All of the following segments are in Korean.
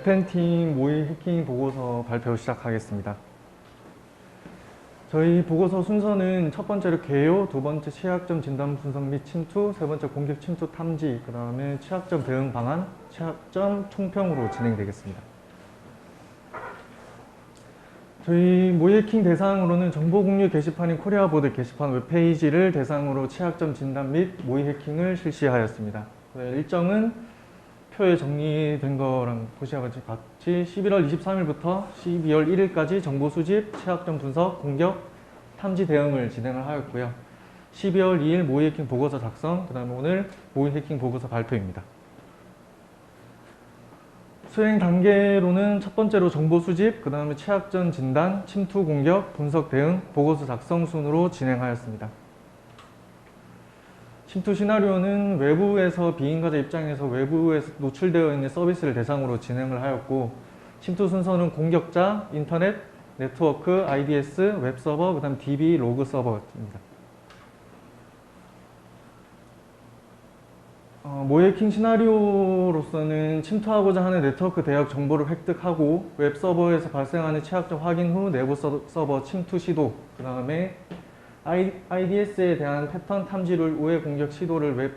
웹펜팀 모의 해킹 보고서 발표 시작하겠습니다. 저희 보고서 순서는 첫 번째로 개요, 두 번째 취약점 진단 분석 및 침투, 세 번째 공격 침투 탐지, 그 다음에 취약점 대응 방안, 취약점 총평으로 진행되겠습니다. 저희 모의 해킹 대상으로는 정보 공유 게시판인 코리아보드 게시판 웹페이지를 대상으로 취약점 진단 및 모의 해킹을 실시하였습니다. 일정은 표에 정리된 거랑 보시와 같이 11월 23일부터 12월 1일까지 정보 수집, 취약점 분석, 공격, 탐지 대응을 진행을 하였고요. 12월 2일 모의 해킹 보고서 작성, 그 다음에 오늘 모의 해킹 보고서 발표입니다. 수행 단계로는 첫 번째로 정보 수집, 그 다음에 취약점 진단, 침투 공격, 분석 대응, 보고서 작성 순으로 진행하였습니다. 침투 시나리오는 외부에서 비인가자 입장에서 외부에서 노출되어 있는 서비스를 대상으로 진행을 하였고, 침투 순서는 공격자, 인터넷, 네트워크, IDS, 웹서버, 그 다음 DB, 로그 서버입니다. 모의 해킹 시나리오로서는 침투하고자 하는 네트워크 대역 정보를 획득하고 웹서버에서 발생하는 취약점 확인 후 내부 서버 침투 시도, 그 다음에 IDS에 대한 패턴 탐지를 우회 공격 시도를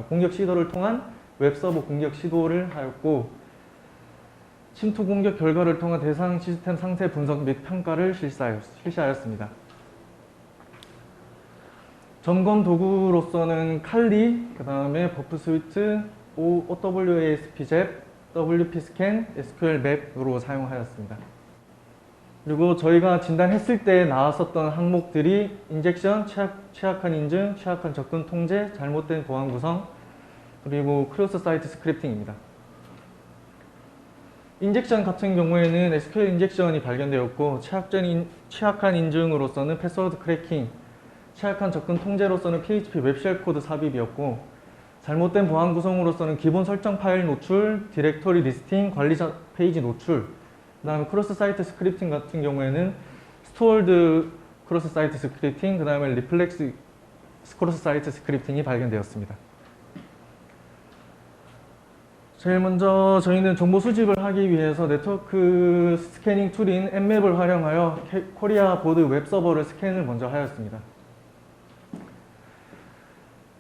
공격 시도를 통한 웹서버 공격 시도를 하였고, 침투 공격 결과를 통한 대상 시스템 상태 분석 및 평가를 실시하였습니다. 점검 도구로서는 칼리, 그 다음에 버프 스위트, OWASP-ZEP, WP 스캔, SQL 맵으로 사용하였습니다. 그리고 저희가 진단했을 때 나왔었던 항목들이 인젝션, 취약한 인증, 취약한 접근 통제, 잘못된 보안 구성, 그리고 크로스 사이트 스크립팅입니다. 인젝션 같은 경우에는 SQL 인젝션이 발견되었고, 취약한 인증으로서는 패스워드 크래킹, 취약한 접근 통제로서는 PHP 웹쉘 코드 삽입이었고, 잘못된 보안 구성으로서는 기본 설정 파일 노출, 디렉토리 리스팅, 관리자 페이지 노출, 그 다음에 크로스 사이트 스크립팅 같은 경우에는 스토어드 크로스 사이트 스크립팅, 그 다음에 리플렉스 크로스 사이트 스크립팅이 발견되었습니다. 제일 먼저 저희는 정보 수집을 하기 위해서 네트워크 스캐닝 툴인 엠맵을 활용하여 코리아 보드 웹서버를 스캔을 먼저 하였습니다.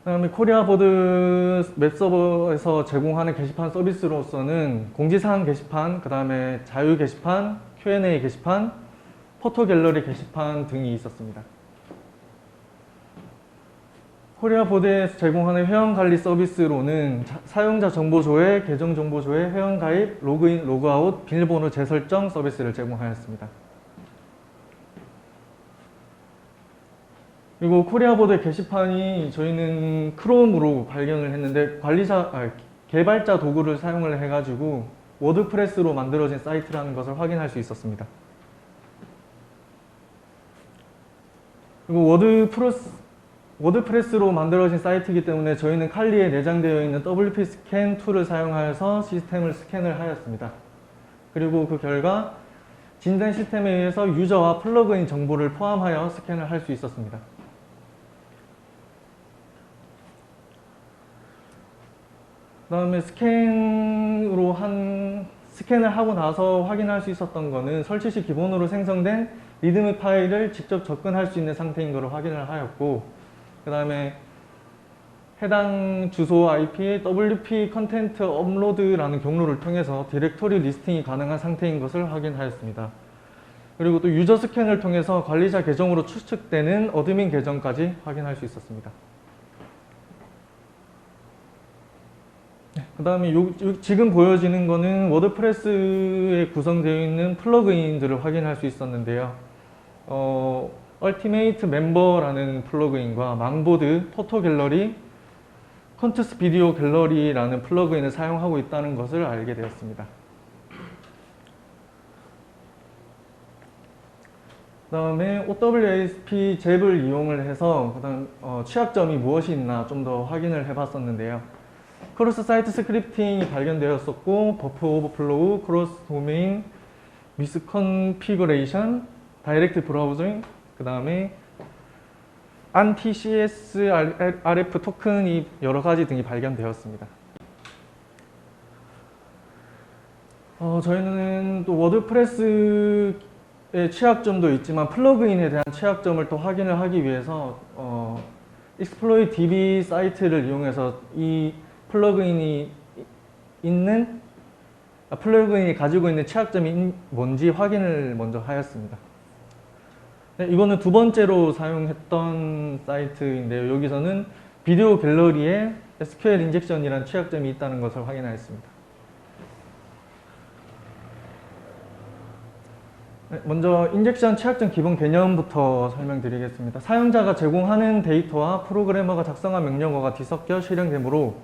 그 다음에 코리아 보드 웹서버에서 제공하는 게시판 서비스로서는 공지사항 게시판, 그 다음에 자유 게시판, Q&A 게시판, 포토 갤러리 게시판 등이 있었습니다. 코리아 보드에서 제공하는 회원관리 서비스로는 사용자 정보 조회, 계정 정보 조회, 회원가입, 로그인, 로그아웃, 비밀번호 재설정 서비스를 제공하였습니다. 그리고 코리아 보드 게시판이 저희는 크롬으로 발견을 했는데 개발자 도구를 사용을 해가지고 워드프레스로 만들어진 사이트라는 것을 확인할 수 있었습니다. 그리고 워드프레스로 만들어진 사이트이기 때문에 저희는 칼리에 내장되어 있는 WP 스캔 툴을 사용하여서 시스템을 스캔을 하였습니다. 그리고 그 결과 진단 시스템에 의해서 유저와 플러그인 정보를 포함하여 스캔을 할 수 있었습니다. 그 다음에 스캔을 하고 나서 확인할 수 있었던 거는 설치 시 기본으로 생성된 리드미 파일을 직접 접근할 수 있는 상태인 것을 확인을 하였고, 그 다음에 해당 주소 IP WP 컨텐트 업로드라는 경로를 통해서 디렉토리 리스팅이 가능한 상태인 것을 확인하였습니다. 그리고 또 유저 스캔을 통해서 관리자 계정으로 추측되는 어드민 계정까지 확인할 수 있었습니다. 그 다음에 지금 보여지는 거는 워드프레스에 구성되어 있는 플러그인들을 확인할 수 있었는데요. 얼티메이트 멤버라는 플러그인과 망보드, 포토 갤러리, 컨트스 비디오 갤러리라는 플러그인을 사용하고 있다는 것을 알게 되었습니다. 그 다음에 OWASP 잽을 이용을 해서 취약점이 무엇이 있나 좀 더 확인을 해봤었는데요. 크로스 사이트 스크립팅이 발견되었었고, 버프 오버플로우, 크로스 도메인, 미스컨피그레이션, 다이렉트 브라우징, 그 다음에 anti-CSRF 토큰이 여러 가지 등이 발견되었습니다. 저희는 또 워드프레스의 취약점도 있지만 플러그인에 대한 취약점을 또 확인을 하기 위해서 익스플로이트 DB 사이트를 이용해서 이 플러그인이 가지고 있는 취약점이 뭔지 확인을 먼저 하였습니다. 네, 이거는 두 번째로 사용했던 사이트인데요. 여기서는 비디오 갤러리에 SQL 인젝션이라는 취약점이 있다는 것을 확인하였습니다. 네, 먼저 인젝션 취약점 기본 개념부터 설명드리겠습니다. 사용자가 제공하는 데이터와 프로그래머가 작성한 명령어가 뒤섞여 실행되므로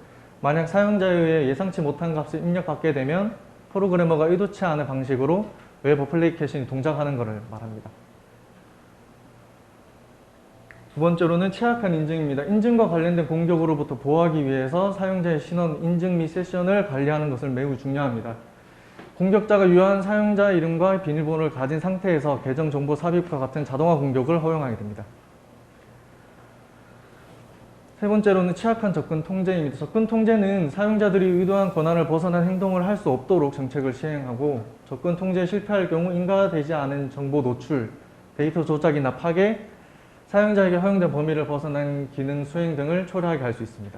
만약 사용자에 의해 예상치 못한 값을 입력받게 되면 프로그래머가 의도치 않은 방식으로 웹 어플리케이션이 동작하는 것을 말합니다. 두 번째로는 취약한 인증입니다. 인증과 관련된 공격으로부터 보호하기 위해서 사용자의 신원, 인증 및 세션을 관리하는 것을 매우 중요합니다. 공격자가 유효한 사용자 이름과 비밀번호를 가진 상태에서 계정 정보 삽입과 같은 자동화 공격을 허용하게 됩니다. 세 번째로는 취약한 접근 통제입니다. 접근 통제는 사용자들이 의도한 권한을 벗어난 행동을 할 수 없도록 정책을 시행하고 접근 통제에 실패할 경우 인가되지 않은 정보 노출, 데이터 조작이나 파괴, 사용자에게 허용된 범위를 벗어난 기능 수행 등을 초래하게 할 수 있습니다.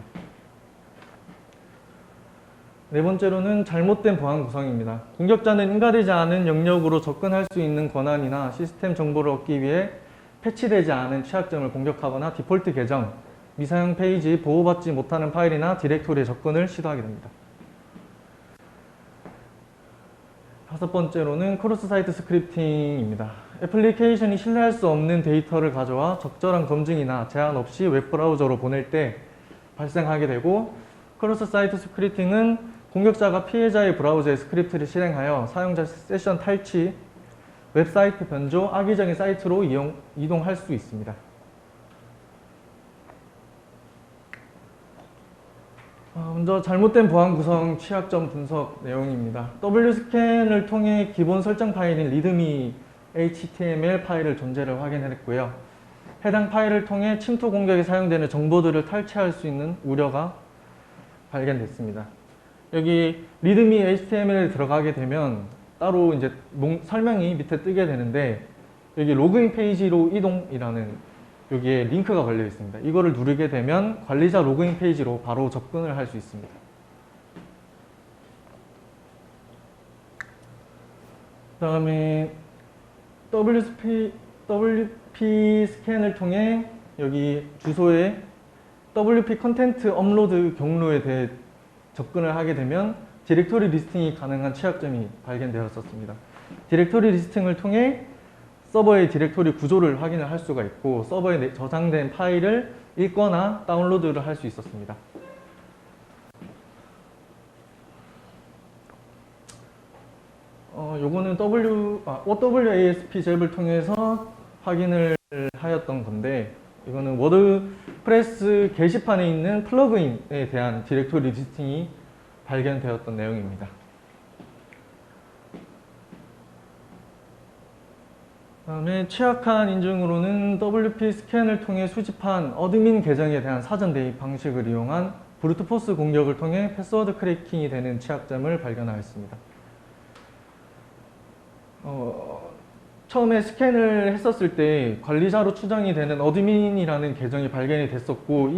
네 번째로는 잘못된 보안 구성입니다. 공격자는 인가되지 않은 영역으로 접근할 수 있는 권한이나 시스템 정보를 얻기 위해 패치되지 않은 취약점을 공격하거나 디폴트 계정, 미사용 페이지, 보호받지 못하는 파일이나 디렉토리에 접근을 시도하게 됩니다. 다섯 번째로는 크로스 사이트 스크립팅입니다. 애플리케이션이 신뢰할 수 없는 데이터를 가져와 적절한 검증이나 제한 없이 웹브라우저로 보낼 때 발생하게 되고, 크로스 사이트 스크립팅은 공격자가 피해자의 브라우저에 스크립트를 실행하여 사용자 세션 탈취, 웹사이트 변조, 악의적인 사이트로 이동할 수 있습니다. 먼저 잘못된 보안 구성 취약점 분석 내용입니다. WSCAN을 통해 기본 설정 파일인 readme HTML 파일을 존재를 확인했고요. 해당 파일을 통해 침투 공격에 사용되는 정보들을 탈취할 수 있는 우려가 발견됐습니다. 여기 readme HTML에 들어가게 되면 따로 이제 설명이 밑에 뜨게 되는데, 여기 로그인 페이지로 이동이라는 여기에 링크가 걸려 있습니다. 이거를 누르게 되면 관리자 로그인 페이지로 바로 접근을 할 수 있습니다. 그 다음에 WP 스캔을 통해 여기 주소에 WP 컨텐트 업로드 경로에 대해 접근을 하게 되면 디렉토리 리스팅이 가능한 취약점이 발견되었었습니다. 디렉토리 리스팅을 통해 서버의 디렉토리 구조를 확인을 할 수가 있고, 서버에 저장된 파일을 읽거나 다운로드를 할 수 있었습니다. 요거는 OWASP 잽을 통해서 확인을 하였던 건데, 이거는 워드프레스 게시판에 있는 플러그인에 대한 디렉토리 리스팅이 발견되었던 내용입니다. 다음에 취약한 인증으로는 WP 스캔을 통해 수집한 어드민 계정에 대한 사전 대입 방식을 이용한 브루트포스 공격을 통해 패스워드 크래킹이 되는 취약점을 발견하였습니다. 처음에 스캔을 했었을 때 관리자로 추정이 되는 어드민이라는 계정이 발견이 됐었고,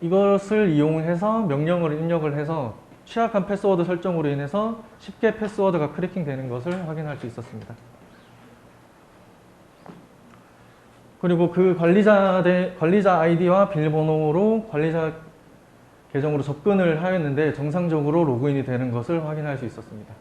이것을 이용해서 명령어를 입력을 해서 취약한 패스워드 설정으로 인해서 쉽게 패스워드가 크래킹 되는 것을 확인할 수 있었습니다. 그리고 그 관리자 아이디와 비밀번호로 관리자 계정으로 접근을 하였는데 정상적으로 로그인이 되는 것을 확인할 수 있었습니다.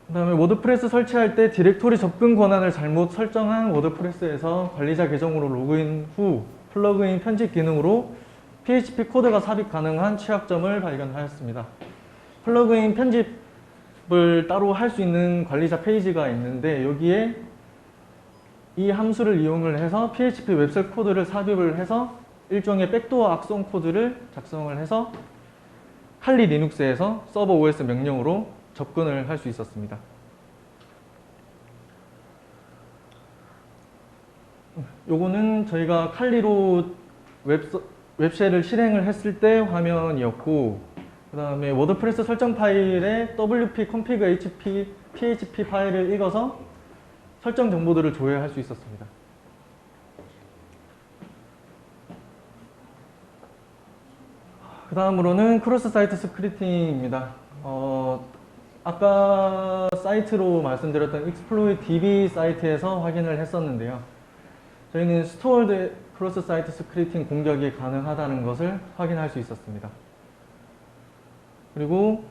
그 다음에 워드프레스 설치할 때 디렉토리 접근 권한을 잘못 설정한 워드프레스에서 관리자 계정으로 로그인 후 플러그인 편집 기능으로 PHP 코드가 삽입 가능한 취약점을 발견하였습니다. 플러그인 편집을 따로 할 수 있는 관리자 페이지가 있는데, 여기에 이 함수를 이용을 해서 PHP 웹셀 코드를 삽입을 해서 일종의 백도어 악성 코드를 작성을 해서 칼리 리눅스에서 서버 OS 명령으로 접근을 할 수 있었습니다. 요거는 저희가 칼리로 웹쉘을 실행을 했을 때 화면이었고, 그 다음에 워드프레스 설정 파일에 wp config php 파일을 읽어서 설정 정보들을 조회할 수 있었습니다. 그 다음으로는 크로스 사이트 스크립팅입니다. 아까 사이트로 말씀드렸던 exploit db 사이트에서 확인을 했었는데요. 저희는 스토어드 크로스 사이트 스크립팅 공격이 가능하다는 것을 확인할 수 있었습니다. 그리고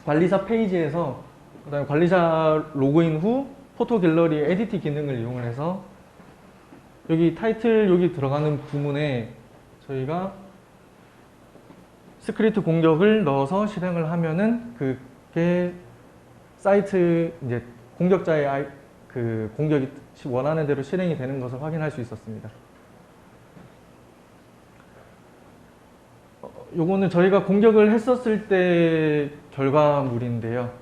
관리자 페이지에서 그다음에 관리자 로그인 후 포토 갤러리 에디트 기능을 이용을 해서 여기 타이틀 여기 들어가는 부분에 저희가 스크립트 공격을 넣어서 실행을 하면은 그게 사이트 이제 공격자의 그 공격이 원하는 대로 실행이 되는 것을 확인할 수 있었습니다. 요거는 저희가 공격을 했었을 때 결과물인데요.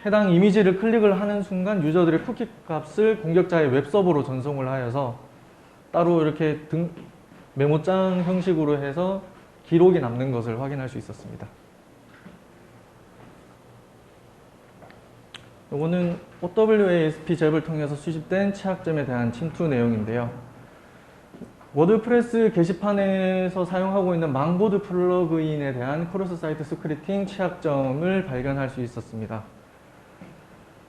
해당 이미지를 클릭을 하는 순간 유저들의 쿠키 값을 공격자의 웹서버로 전송을 하여서 따로 이렇게 메모장 형식으로 해서 기록이 남는 것을 확인할 수 있었습니다. 요거는 OWASP 잽을 통해서 수집된 취약점에 대한 침투 내용인데요. 워드프레스 게시판에서 사용하고 있는 망보드 플러그인에 대한 크로스 사이트 스크립팅 취약점을 발견할 수 있었습니다.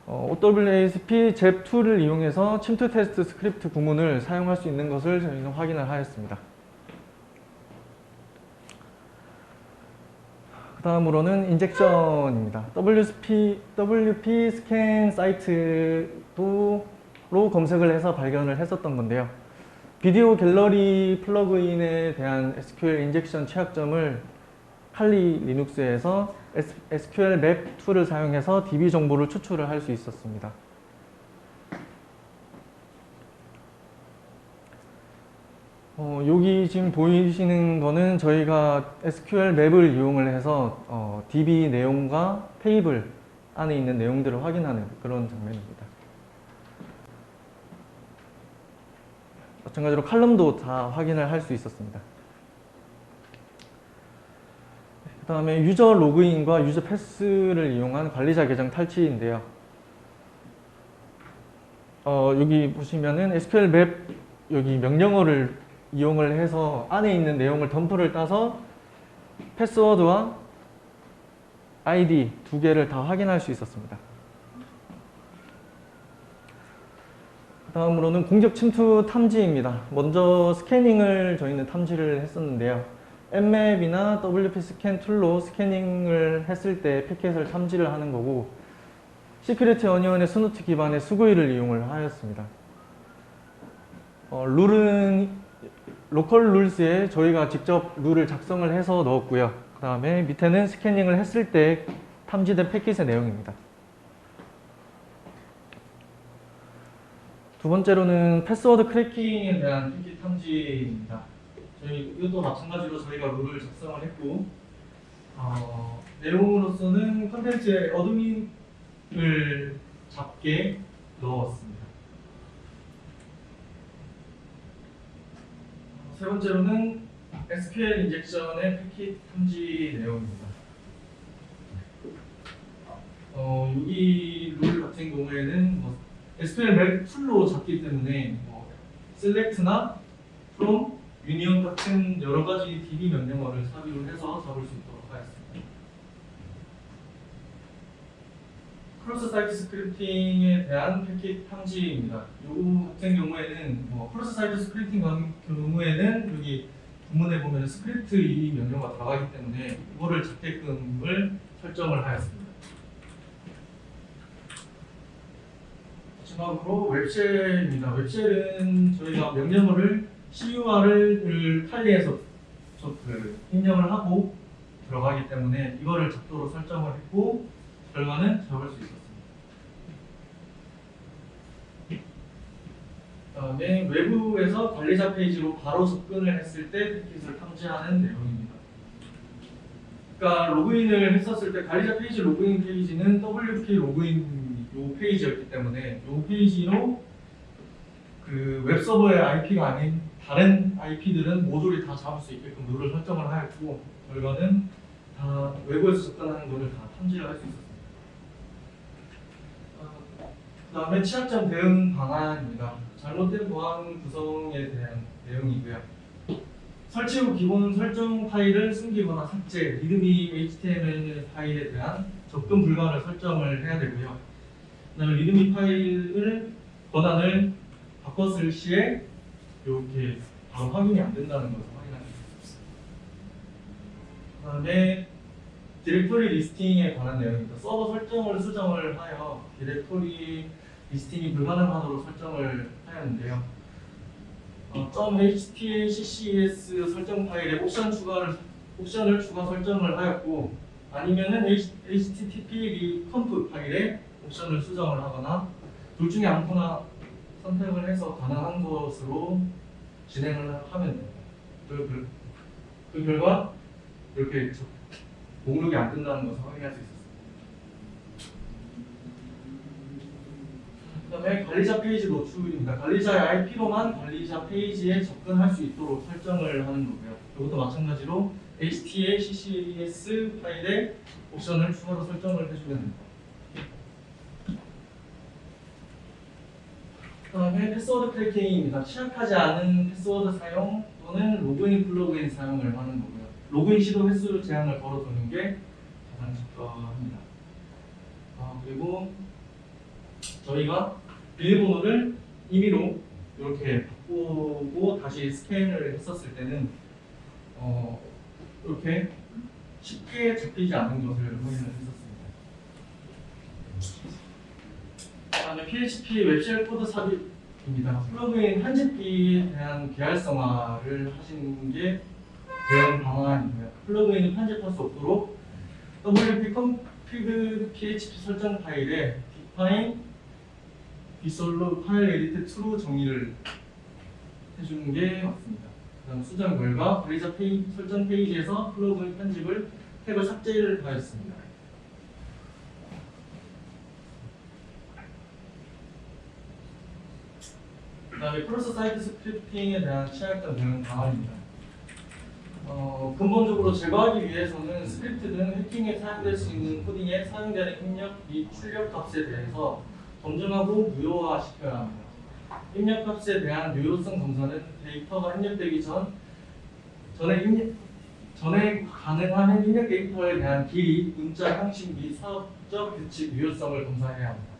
OWASP 잽2를 이용해서 침투 테스트 스크립트 구문을 사용할 수 있는 것을 저희는 확인을 하였습니다. 그 다음으로는 인젝션입니다. WP 스캔 사이트로 검색을 해서 발견을 했었던 건데요. 비디오 갤러리 플러그인에 대한 SQL 인젝션 취약점을 칼리 리눅스에서 SQL 맵 2를 사용해서 DB 정보를 추출을 할 수 있었습니다. 여기 지금 보이시는 거는 저희가 SQL 맵을 이용을 해서 DB 내용과 테이블 안에 있는 내용들을 확인하는 그런 장면입니다. 마찬가지로 칼럼도 다 확인을 할 수 있었습니다. 그 다음에 유저 로그인과 유저 패스를 이용한 관리자 계정 탈취인데요. 여기 보시면은 SQL 맵 여기 명령어를 이용을 해서 안에 있는 내용을 덤프를 따서 패스워드와 아이디 두 개를 다 확인할 수 있었습니다. 다음으로는 공격 침투 탐지입니다. 먼저 스캐닝을 저희는 탐지를 했었는데요. Nmap이나 WP 스캔 툴로 스캐닝을 했을 때 패킷을 탐지를 하는 거고, 시큐리티 어니언의 스노트 기반의 수구이를 이용을 하였습니다. 룰은 로컬 룰스에 저희가 직접 룰을 작성을 해서 넣었고요. 그 다음에 밑에는 스캐닝을 했을 때 탐지된 패킷의 내용입니다. 두 번째로는 패스워드 크래킹에 대한 패킷 탐지입니다. 이것도 마찬가지로 저희가 룰을 작성을 했고, 내용으로서는 컨텐츠에 어드민을 잡게 넣었습니다. 세 번째로는 SQL 인젝션의 패킷 탐지 내용입니다. 여기 룰 같은 경우에는 SQL 맵 툴로 잡기 때문에 select나 from, union 같은 여러 가지 DB 명령어를 삽입을 해서 잡을 수 있도록 하였습니다. 크로스 사이트 스크립팅에 대한 패킷 탐지입니다. 이 같은 경우에는 크로스 사이트 스크립팅 경우에는 여기 본문에 보면 스크립트 이 명령어가 들어가기 때문에 이거를 잡게끔을 설정을 하였습니다. 마지막으로 웹쉘입니다. 웹쉘은 저희가 명령어를 CUR을 칼리에서 입력을 하고 들어가기 때문에 이거를 잡도록 설정을 했고 결과는 잡을 수 있었습니다. 그다음에 외부에서 관리자 페이지로 바로 접근을 했을 때 패킷을 탐지하는 내용입니다. 그러니까 로그인을 했었을 때 관리자 페이지 로그인 페이지는 WP 로그인 요 페이지였기 때문에 요 페이지로 그 웹서버의 IP가 아닌 다른 IP들은 모듈이 다 잡을 수 있게끔 룰을 설정을 하였고 결과는 다 외부에서 접근하는 것을 다 탐지를 할 수 있었습니다. 그 다음에 취약점 대응 방안입니다. 잘못된 보안 구성에 대한 내용이고요. 설치 후 기본 설정 파일을 숨기거나 삭제, 리드미 HTML 파일에 대한 접근 불가를 설정을 해야 되고요. 그 다음에 리드미 파일을 권한을 바꿨을 시에 이렇게 바로 확인이 안 된다는 것을 확인할 수 있습니다. 그 다음에 디렉토리 리스팅에 관한 내용입니다. 서버 설정을 수정을 하여 디렉토리 리스팅이 불가능하도록 설정을 하였는데요. .htccs 설정 파일에 옵션을 추가 설정을 하였고 아니면은 http conf 파일에 옵션을 수정을 하거나 둘 중에 아무거나 선택을 해서 가능한 것으로 진행을 하면 됩니다. 그 결과 이렇게 목록이 안 뜬다는 것을 확인할 수 있었습니다. 그 다음에 관리자 페이지 노출입니다. 관리자의 IP로만 관리자 페이지에 접근할 수 있도록 설정을 하는 거고요. 이것도 마찬가지로 HTCCS 파일에 옵션을 추가로 설정을 해주면 됩니다. 그 다음에 패스워드 크래킹입니다. 취약하지 않은 패스워드 사용 또는 로그인 플러그인 사용을 하는 거고요. 로그인 시도 횟수 제한을 걸어두는 게 가장 적합합니다. 그리고 저희가 비밀번호를 임의로 이렇게 바꾸고 다시 스캔을 했었을 때는 이렇게 쉽게 잡히지 않는 것을 확인을 했었습니다. 그다음에 PHP 웹쉘 코드 삽입입니다. 플러그인 편집기에 대한 계열성화를 하시는 게 대응 방안이고요. 플러그인을 편집할 수 없도록 WP config PHP 설정 파일에 define visual 파일 에디트 true 정의를 해주는 게 맞습니다. 그다음 수정 결과 관리자 설정 페이지에서 플러그인 편집을 탭을 삭제를 하였습니다. 그다음에 크로스 사이트 스크립팅에 대한 취약점 대응 방안입니다. 근본적으로 제거하기 위해서는 스크립트 등 해킹에 사용될 수 있는 코딩에 사용되는 입력 및 출력 값에 대해서 검증하고 무효화시켜야 합니다. 입력 값에 대한 유효성 검사는 데이터가 입력되기 전에 가능한 입력 데이터에 대한 길이, 문자 형식 및 사업적 규칙 유효성을 검사해야 합니다.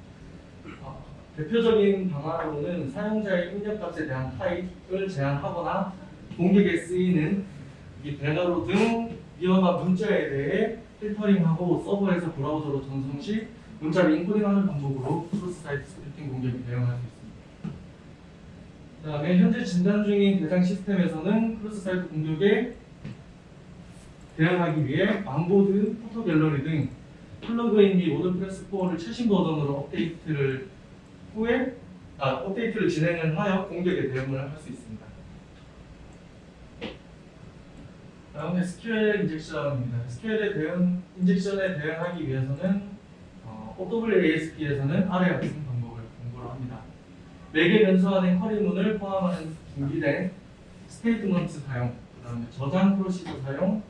대표적인 방안으로는 사용자의 입력 값에 대한 타입을 제한하거나 공격에 쓰이는 배너로 등 위험한 문자에 대해 필터링하고 서버에서 브라우저로 전송 시 문자를 인코딩하는 방법으로 크로스 사이트 스크립팅 공격에 대응할 수 있습니다. 그 다음에 현재 진단 중인 대상 시스템에서는 크로스 사이트 공격에 대응하기 위해 망보드, 포토 갤러리 등 플러그인 및 워드프레스 코어를 최신 버전으로 업데이트를 진행을 하여 공격에 대응을 할 수 있습니다. 다음에 SQL 인젝션입니다. SQL 인젝션에 대응하기 위해서는 OWASP에서는 아래 같은 방법을 공부를 합니다. 매개 변수화된 쿼리문을 포함하는 준비된 스테이트먼트 사용, 그다음에 저장 프로시저 사용,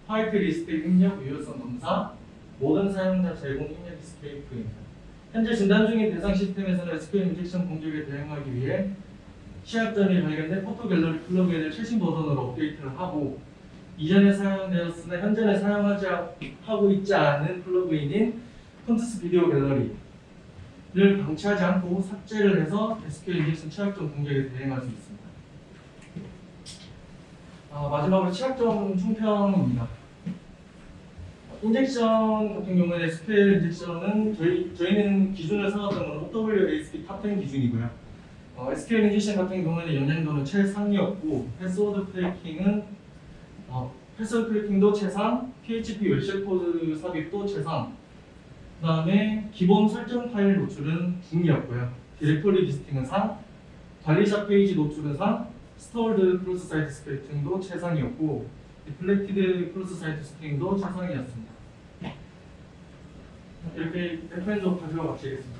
화이트 리스트 입력 유효성 검사, 모든 사용자 제공 입력 에스케이프입니다. 현재 진단 중인 대상 시스템에서는 SQL 인젝션 공격에 대응하기 위해 취약점이 발견된 포토 갤러리 플러그인을 최신 버전으로 업데이트를 하고 이전에 사용되었으나 현재는 사용하고 있지 않은 플러그인인 콘트스 비디오 갤러리를 방치하지 않고 삭제를 해서 SQL 인젝션 취약점 공격에 대응할 수 있습니다. 마지막으로 취약점 총평입니다. 인젝션 같은 경우에 SQL 인젝션은 저희는 기준을 삼았던 건 OWASP 탑10 기준이고요. SQL 인젝션 같은 경우에는 영향도는 최상이었고 패스워드 크래킹도 최상, PHP 웹쉘 코드 삽입도 최상. 그 다음에 기본 설정 파일 노출은 중이었고요. 디렉토리 리스팅은 상, 관리자 페이지 노출은 상, 스토어드 크로스 사이트 스크립팅도 최상이었고 디플렉티드 크로스 사이트 스크립팅도 최상이었습니다. 이렇게 FN조 발표가 마치겠습니다.